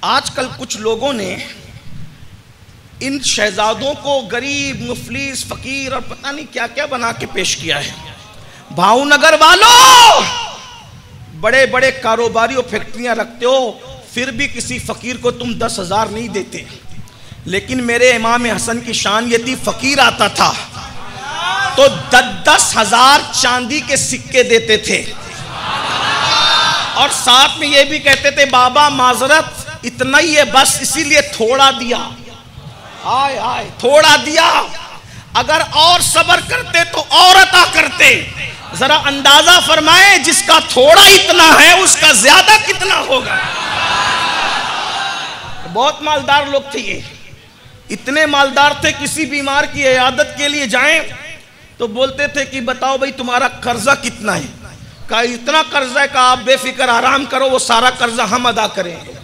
आजकल कुछ लोगों ने इन शहजादों को गरीब, मुफलिस, फकीर और पता नहीं क्या क्या बना के पेश किया है। भावनगर वालों, बड़े बड़े कारोबारी और फैक्ट्रियां रखते हो, फिर भी किसी फकीर को तुम 10,000 नहीं देते। लेकिन मेरे इमाम हसन की शान ये थी, फकीर आता था तो 10,000 चांदी के सिक्के देते थे और साथ में ये भी कहते थे, बाबा माजरत इतना ही है बस, इसीलिए थोड़ा दिया। आय आय, थोड़ा दिया, अगर और सब्र करते तो और अता करते। जरा अंदाजा फरमाए, जिसका थोड़ा इतना है उसका ज्यादा कितना होगा। बहुत मालदार लोग थे ये, इतने मालदार थे, किसी बीमार की इयादत के लिए जाएं तो बोलते थे कि बताओ भाई तुम्हारा कर्जा कितना है। कहा इतना कर्जा है, का आप बेफिक्र आराम करो, वो सारा कर्जा हम अदा करेंगे।